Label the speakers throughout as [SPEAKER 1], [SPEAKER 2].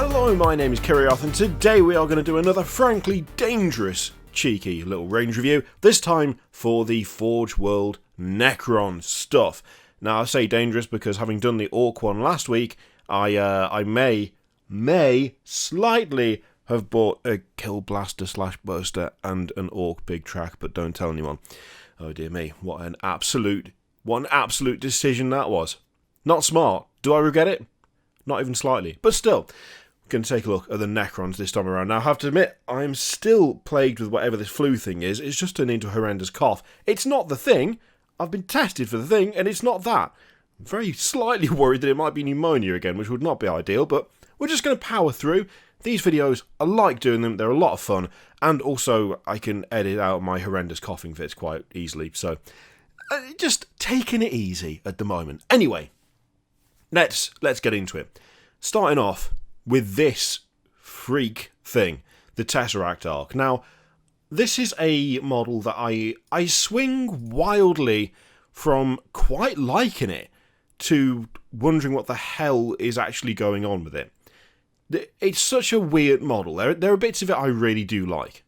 [SPEAKER 1] Hello, my name is Kirioth, and today we are going to do another frankly dangerous, cheeky little range review, this time for the Forge World Necron stuff. Now, I say dangerous because having done the Orc one last week, I may slightly have bought a Kill Blaster / Burster and an Orc big track, but don't tell anyone. Oh dear me, what an absolute decision that was. Not smart. Do I regret it? Not even slightly, but still. Going to take a look at the Necrons this time around. Now, I have to admit, I'm still plagued with whatever this flu thing is. It's just turned into a horrendous cough. It's not the thing. I've been tested for the thing, and it's not that. I'm very slightly worried that it might be pneumonia again, which would not be ideal, but we're just going to power through. These videos, I like doing them. They're a lot of fun, and also I can edit out my horrendous coughing fits quite easily, so just taking it easy at the moment. Anyway, let's get into it. Starting off with this freak thing, the Tesseract Arc. Now, this is a model that I swing wildly from quite liking it to wondering what the hell is actually going on with it. It's such a weird model. There are bits of it I really do like.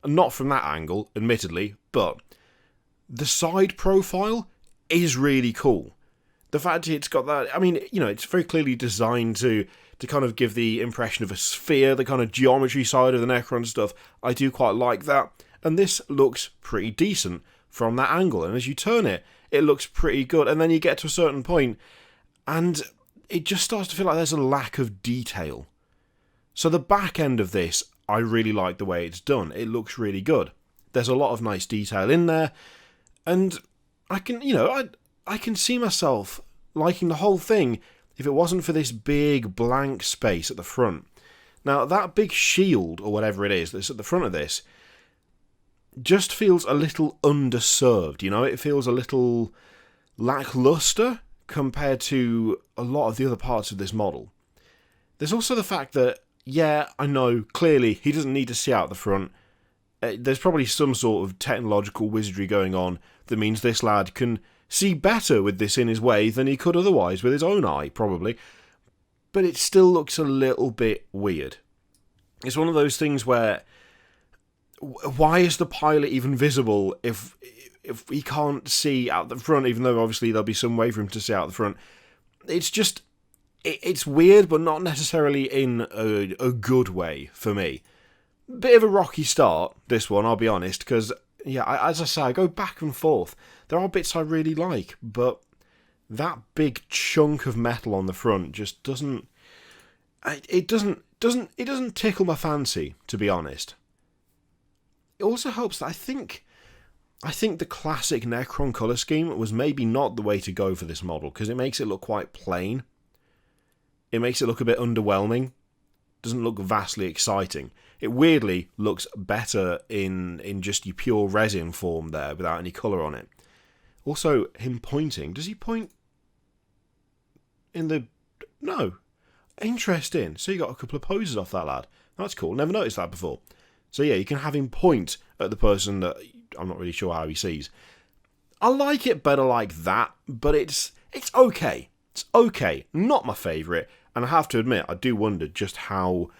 [SPEAKER 1] Not from that angle, admittedly, but the side profile is really cool. The fact it's got that, I mean, you know, it's very clearly designed to kind of give the impression of a sphere, the kind of geometry side of the Necron stuff. I do quite like that. And this looks pretty decent from that angle. And as you turn it, it looks pretty good. And then you get to a certain point, and it just starts to feel like there's a lack of detail. So the back end of this, I really like the way it's done. It looks really good. There's a lot of nice detail in there. And I can, you know, I can see myself liking the whole thing if it wasn't for this big blank space at the front. Now, that big shield, or whatever it is that's at the front of this, just feels a little underserved, you know? It feels a little lackluster compared to a lot of the other parts of this model. There's also the fact that, yeah, I know, clearly, he doesn't need to see out the front. There's probably some sort of technological wizardry going on that means this lad can see better with this in his way than he could otherwise with his own eye, probably. But it still looks a little bit weird. It's one of those things where, why is the pilot even visible if he can't see out the front, even though obviously there'll be some way for him to see out the front? It's just, it's weird, but not necessarily in a good way for me. Bit of a rocky start, this one, I'll be honest, because, yeah, as I say, I go back and forth. There are bits I really like, but that big chunk of metal on the front just doesn't tickle my fancy, to be honest. It also helps that I think the classic Necron colour scheme was maybe not the way to go for this model, because it makes it look quite plain. It makes it look a bit underwhelming. Doesn't look vastly exciting. It weirdly looks better in just your pure resin form there, without any colour on it. Also, him pointing. Does he point in the... No. Interesting. So you got a couple of poses off that lad. That's cool. Never noticed that before. So yeah, you can have him point at the person that I'm not really sure how he sees. I like it better like that, but it's okay. It's okay. Not my favourite. And I have to admit, I do wonder just how...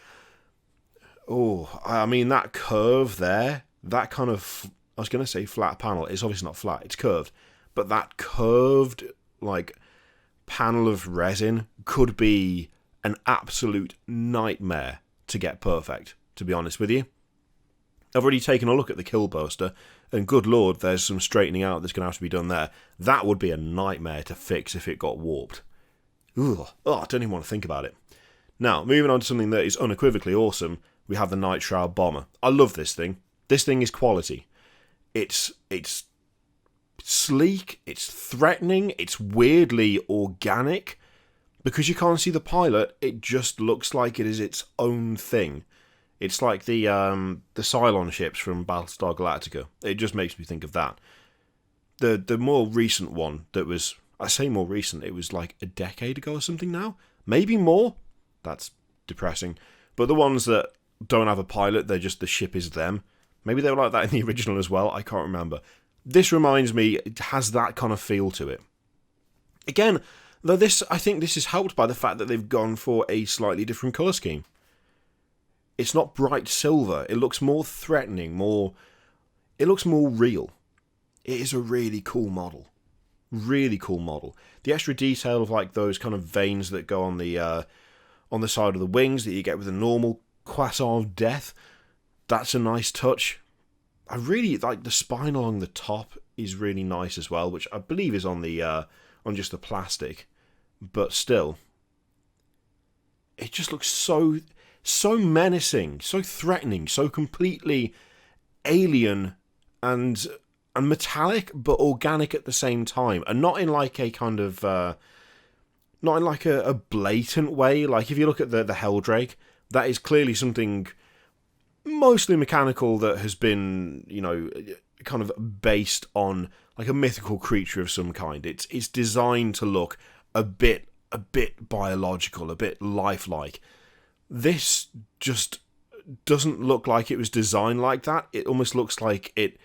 [SPEAKER 1] Oh, I mean, that curve there, that kind of... I was going to say flat panel. It's obviously not flat. It's curved. But that curved, like, panel of resin could be an absolute nightmare to get perfect, to be honest with you. I've already taken a look at the Kill Burster, and good lord, there's some straightening out that's going to have to be done there. That would be a nightmare to fix if it got warped. Ugh. Oh, I don't even want to think about it. Now, moving on to something that is unequivocally awesome, we have the nitrile bomber. I love this thing. This thing is quality. It's sleek, it's threatening, it's weirdly organic. Because you can't see the pilot, it just looks like it is its own thing. It's like the Cylon ships from Battlestar Galactica. It just makes me think of that. The more recent one that was... I say more recent, it was like a decade ago or something now. Maybe more. That's depressing. But the ones that don't have a pilot, they're just the ship is them. Maybe they were like that in the original as well. I can't remember. This reminds me, it has that kind of feel to it. Again, Though I think this is helped by the fact that they've gone for a slightly different colour scheme. It's not bright silver. It looks more threatening, it looks more real. It is a really cool model. Really cool model. The extra detail of like those kind of veins that go on the side of the wings that you get with a normal Quasar of Death, that's a nice touch. I really like the spine along the top is really nice as well, which I believe is on just the plastic, but still, it just looks so menacing, so threatening, so completely alien and metallic, but organic at the same time, and not in like a kind of not in like a blatant way. Like if you look at the Helldrake, that is clearly something mostly mechanical that has been, you know, kind of based on like a mythical creature of some kind. It's designed to look a bit biological, a bit lifelike. This just doesn't look like it was designed like that. It almost looks like it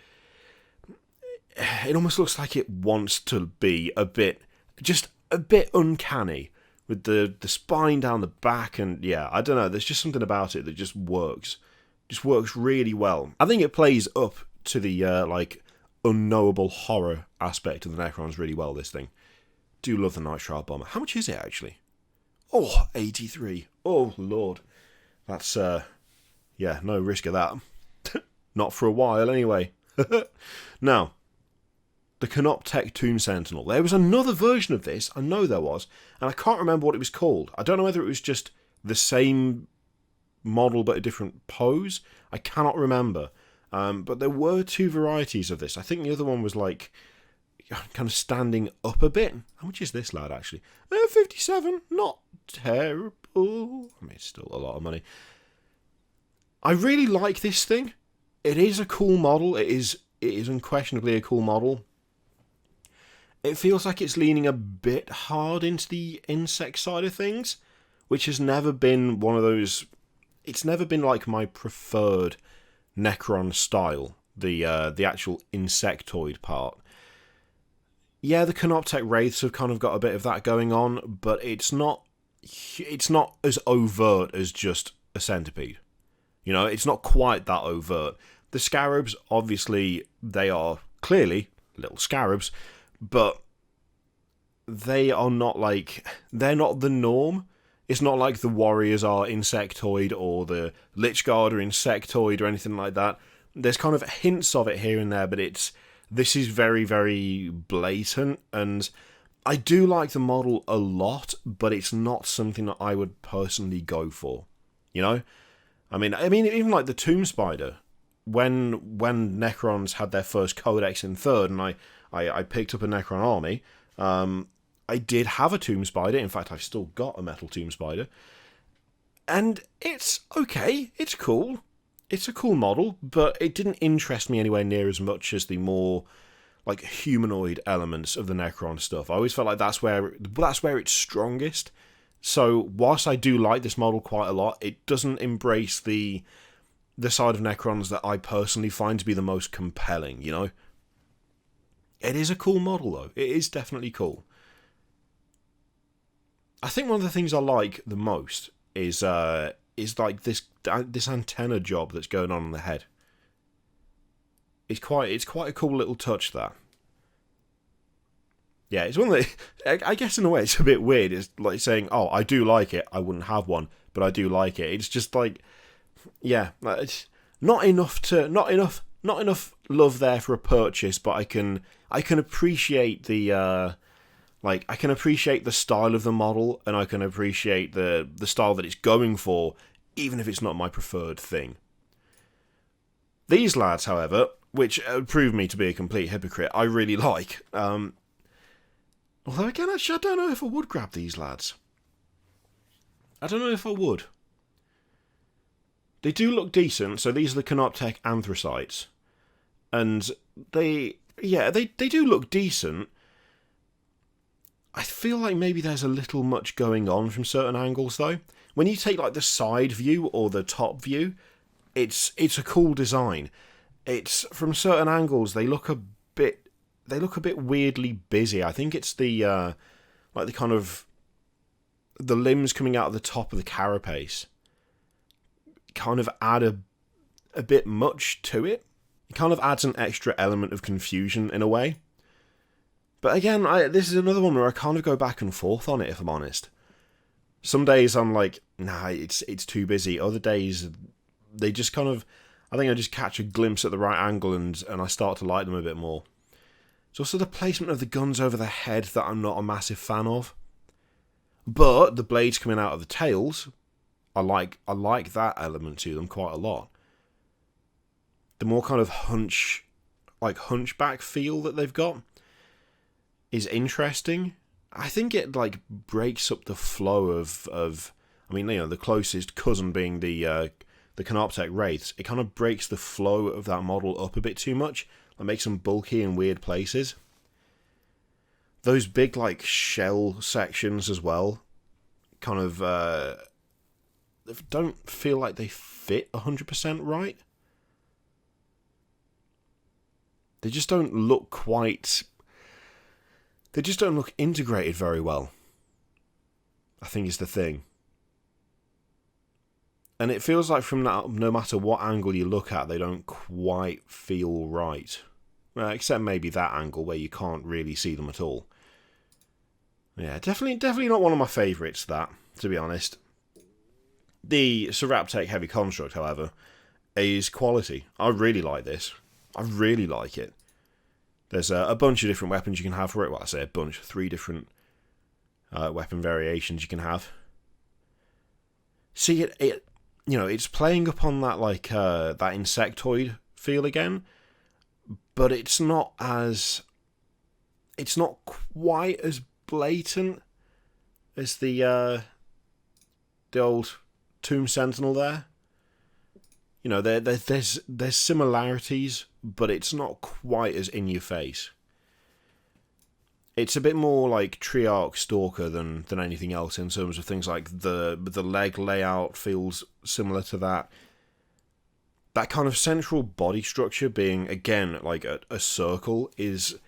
[SPEAKER 1] wants to be a bit uncanny with the spine down the back, and yeah, I don't know, there's just something about it that just works really well. I think it plays up to the like unknowable horror aspect of the Necrons really well, this thing. Do love the nitrile bomber. How much is it actually? Oh, 83. Oh lord. That's yeah, no risk of that. Not for a while anyway. Now, the Canoptek Tomb Sentinel. There was another version of this, I know there was, and I can't remember what it was called. I don't know whether it was just the same model but a different pose. I cannot remember. But there were two varieties of this. I think the other one was like kind of standing up a bit. How much is this lad actually? 57. Not terrible. I mean, it's still a lot of money. I really like this thing. It is a cool model. It is unquestionably a cool model. It feels like it's leaning a bit hard into the insect side of things, which has never been one of those. It's never been like my preferred Necron style, the actual insectoid part. Yeah, the Canoptek Wraiths have kind of got a bit of that going on, but it's not as overt as just a centipede. You know, it's not quite that overt. The Scarabs, obviously, they are clearly little scarabs, but they are not like, they're not the norm. It's not like the Warriors are insectoid or the Lich Guard are insectoid or anything like that. There's kind of hints of it here and there, but this is very, very blatant, and I do like the model a lot, but it's not something that I would personally go for. You know? I mean, even like the Tomb Spider, when Necrons had their first Codex in 3rd, and I picked up a Necron army, I did have a Tomb Spider. In fact, I've still got a metal Tomb Spider. And it's okay. It's cool. It's a cool model, but it didn't interest me anywhere near as much as the more like humanoid elements of the Necron stuff. I always felt like that's where it's strongest. So whilst I do like this model quite a lot, it doesn't embrace the side of Necrons that I personally find to be the most compelling, you know? It is a cool model, though. It is definitely cool. I think one of the things I like the most is like this antenna job that's going on the head. It's quite a cool little touch, that. Yeah, it's one that, I guess in a way it's a bit weird. It's like saying, oh, I do like it, I wouldn't have one, but I do like it. It's just like, yeah, it's not enough love there for a purchase, but I can appreciate the I can appreciate the style of the model, and I can appreciate the style that it's going for, even if it's not my preferred thing. These lads, however, which prove me to be a complete hypocrite, I really like. Although again, actually, I don't know if I would grab these lads. I don't know if I would. They do look decent. So these are the Canoptek anthracites, and they do look decent. I feel like maybe there's a little much going on from certain angles, though. When you take like the side view or the top view, it's a cool design. It's from certain angles they look a bit weirdly busy. I think it's the like the limbs coming out of the top of the carapace kind of add a bit much to it. It kind of adds an extra element of confusion in a way. But again, this is another one where I kind of go back and forth on it, if I'm honest. Some days I'm like, nah, it's too busy. Other days, they just kind of, I think I just catch a glimpse at the right angle and I start to like them a bit more. It's also the placement of the guns over the head that I'm not a massive fan of. But the blades coming out of the tails, I like that element to them quite a lot. The more kind of hunchback feel that they've got is interesting. I think it like breaks up the flow of I mean, you know, the closest cousin being the Canoptech Wraiths. It kind of breaks the flow of that model up a bit too much. It makes them bulky in weird places. Those big like shell sections as well kind of don't feel like they fit 100% right. They just don't look quite... They just don't look integrated very well, I think is the thing. And it feels like from that, no matter what angle you look at, they don't quite feel right. Except maybe that angle where you can't really see them at all. Yeah, definitely not one of my favourites, that, to be honest. The Seraptech Heavy Construct, however, is quality. I really like this. I really like it. There's a bunch of different weapons you can have for it. Well, I say a bunch. 3 different weapon variations you can have. See, it you know, it's playing up on that like that insectoid feel again, but it's not quite as blatant as the old Tomb Sentinel there. You know, there's similarities, but it's not quite as in your face. It's a bit more like Triarch Stalker than anything else in terms of things like the leg layout feels similar to that. That kind of central body structure being, again, like a circle is,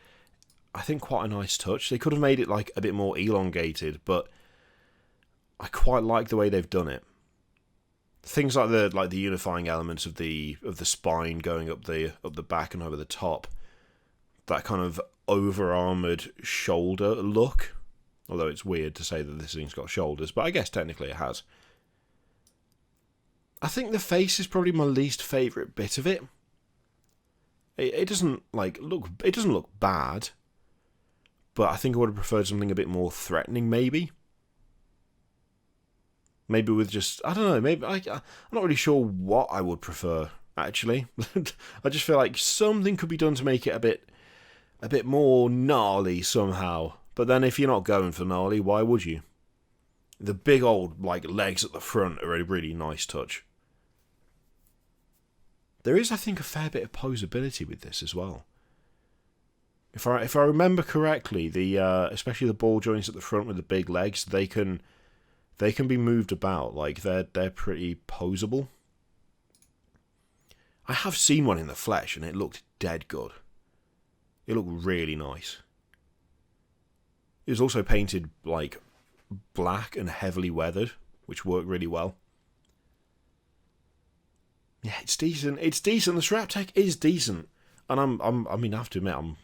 [SPEAKER 1] I think, quite a nice touch. They could have made it like a bit more elongated, but I quite like the way they've done it. Things like the unifying elements of the spine going up the back and over the top, that kind of over-armoured shoulder look. Although it's weird to say that this thing's got shoulders, but I guess technically it has. I think the face is probably my least favourite bit of it. It doesn't look bad, but I think I would have preferred something a bit more threatening, maybe. Maybe with just, I don't know, maybe I'm not really sure what I would prefer, actually. I just feel like something could be done to make it a bit more gnarly somehow. But then if you're not going for gnarly, why would you? The big old like legs at the front are a really nice touch. There is, I think, a fair bit of posability with this as well. If I remember correctly, especially the ball joints at the front with the big legs, they can be moved about. Like they're pretty posable. I have seen one in the flesh and it looked dead good. It looked really nice. It was also painted like black and heavily weathered, which worked really well. Yeah, it's decent. It's decent. The Seraptech is decent, and I mean, I have to admit, I'm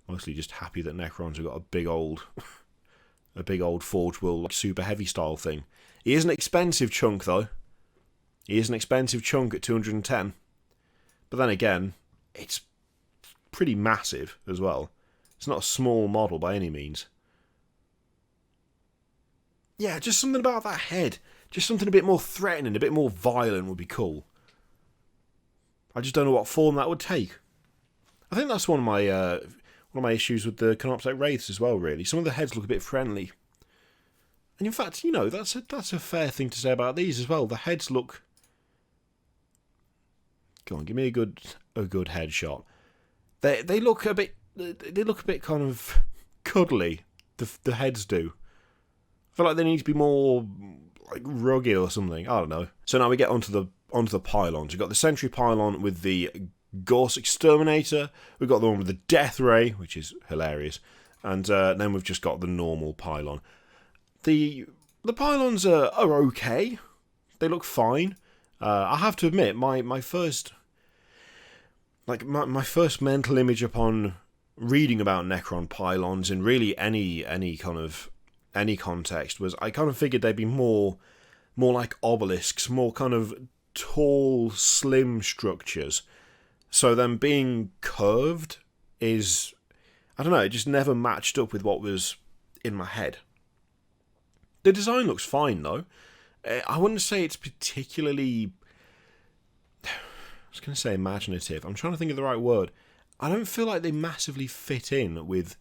[SPEAKER 1] mostly just happy that Necrons have got a big old Forge World like super heavy style thing. He is an expensive chunk though. He is an expensive chunk at 210. But then again, it's pretty massive as well. It's not a small model by any means. Yeah, just something about that head. Just something a bit more threatening, a bit more violent would be cool. I just don't know what form that would take. I think that's one of my issues with the Canoptech Wraiths as well, really. Some of the heads look a bit friendly. And in fact, you know, that's a fair thing to say about these as well. The heads look... Go on, give me a good headshot. They look a bit kind of cuddly. The heads do. I feel like they need to be more like rugged or something. I don't know. So now we get onto the pylons. We've got the Sentry Pylon with the Gorse Exterminator. We've got the one with the Death Ray, which is hilarious. and then we've just got the normal pylon. The pylons are okay. They look fine. I have to admit, my first mental image upon reading about Necron pylons in really any context was I kind of figured they'd be more like obelisks, more kind of tall, slim structures. So them being curved is, I don't know, it just never matched up with what was in my head. The design looks fine though. I wouldn't say it's particularly, I was going to say imaginative. I'm trying to think of the right word. I don't feel like they massively fit in with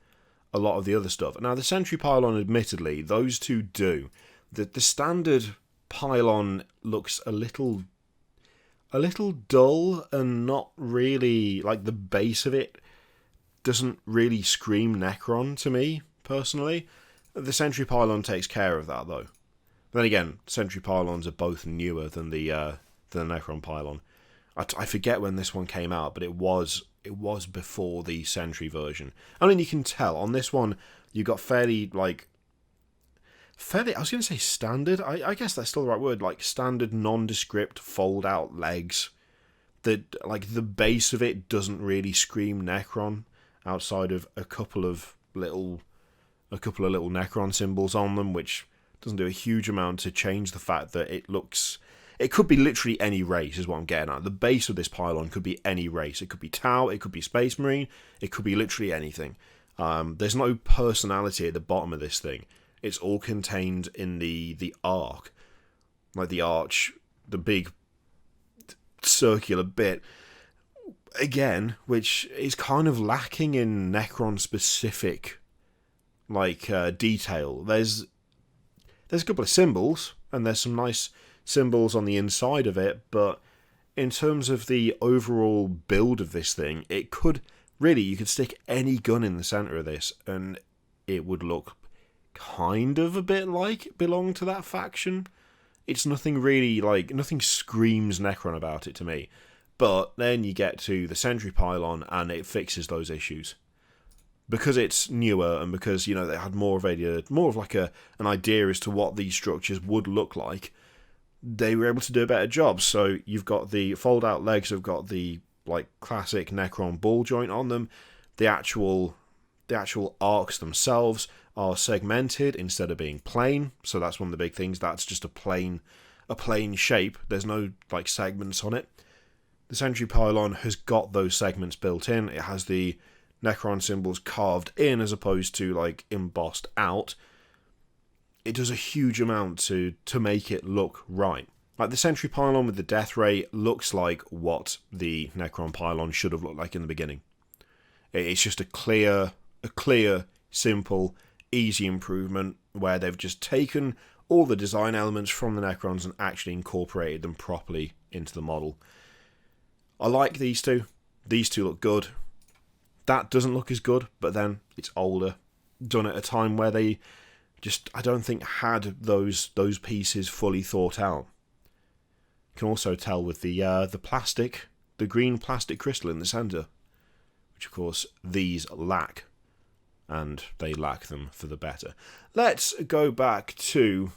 [SPEAKER 1] a lot of the other stuff. Now, the sentry pylon, admittedly, those two do. The standard pylon looks a little dull and not really, like, the base of it doesn't really scream Necron to me, personally. The sentry pylon takes care of that, though. Then again, sentry pylons are both newer than the Necron pylon. I forget when this one came out, but it was before the sentry version. I mean, you can tell on this one you got fairly. I was going to say standard. I guess that's still the right word. Like standard nondescript fold out legs. The base of it doesn't really scream Necron, outside of a couple of little Necron symbols on them, which doesn't do a huge amount to change the fact that it could be literally any race, is what I'm getting at. The base of this pylon could be any race. It could be Tau, it could be Space Marine, it could be literally anything. There's no personality at the bottom of this thing. It's all contained in the arc. Like the arch, the big circular bit. Again, which is kind of lacking in Necron specific detail. There's a couple of symbols, and there's some nice symbols on the inside of it, but in terms of the overall build of this thing, you could stick any gun in the center of this, and it would look kind of a bit like it belonged to that faction. It's nothing really, nothing screams Necron about it to me. But then you get to the sentry pylon, and it fixes those issues. Because it's newer, and because, they had more of an idea as to what these structures would look like, they were able to do a better job. So you've got the fold-out legs have got the classic Necron ball joint on them. The actual arcs themselves are segmented instead of being plain. So that's one of the big things. That's just a plain shape. There's no segments on it. The sentry pylon has got those segments built in. It has the Necron symbols carved in as opposed to embossed out. It does a huge amount to make it look right. The sentry pylon with the death ray looks like what the Necron pylon should have looked like in the beginning. It's just a clear, simple, easy improvement where they've just taken all the design elements from the Necrons and actually incorporated them properly into the model. I like these two. These two look good. That doesn't look as good, but then it's older. Done at a time where they just, I don't think, had those pieces fully thought out. You can also tell with the plastic, the green plastic crystal in the centre, which of course these lack, and they lack them for the better. Let's go back to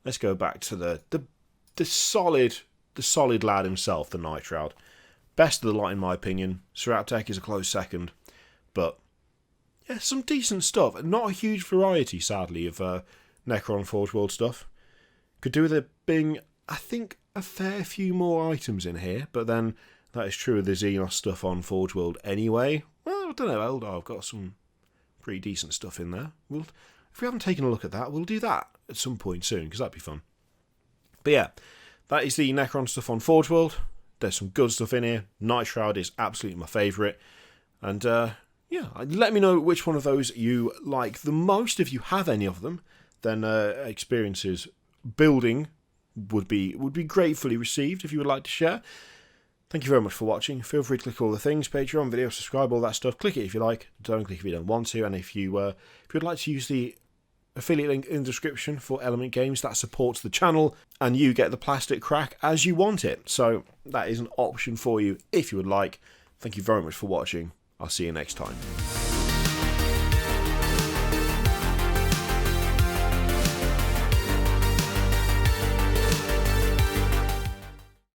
[SPEAKER 1] the solid lad himself, the Night Shroud. Best of the lot in my opinion. Seraptech is a close second, but yeah, some decent stuff. Not a huge variety, sadly, of Necron Forge World stuff. Could do with it being, I think, a fair few more items in here, but then that is true of the Xenos stuff on Forge World anyway. Well, I don't know, Eldar, I've got some pretty decent stuff in there. If we haven't taken a look at that, we'll do that at some point soon, because that'd be fun. But yeah, that is the Necron stuff on Forge World. There's some good stuff in here. Night Shroud is absolutely my favourite. And yeah, let me know which one of those you like the most. If you have any of them, then experiences building would be gratefully received if you would like to share. Thank you very much for watching. Feel free to click all the things, Patreon, video, subscribe, all that stuff. Click it if you like. Don't click if you don't want to. And if you'd like to use the affiliate link in the description for Element Games, that supports the channel, and you get the plastic crack as you want it. So that is an option for you if you would like. Thank you very much for watching. I'll see you next time.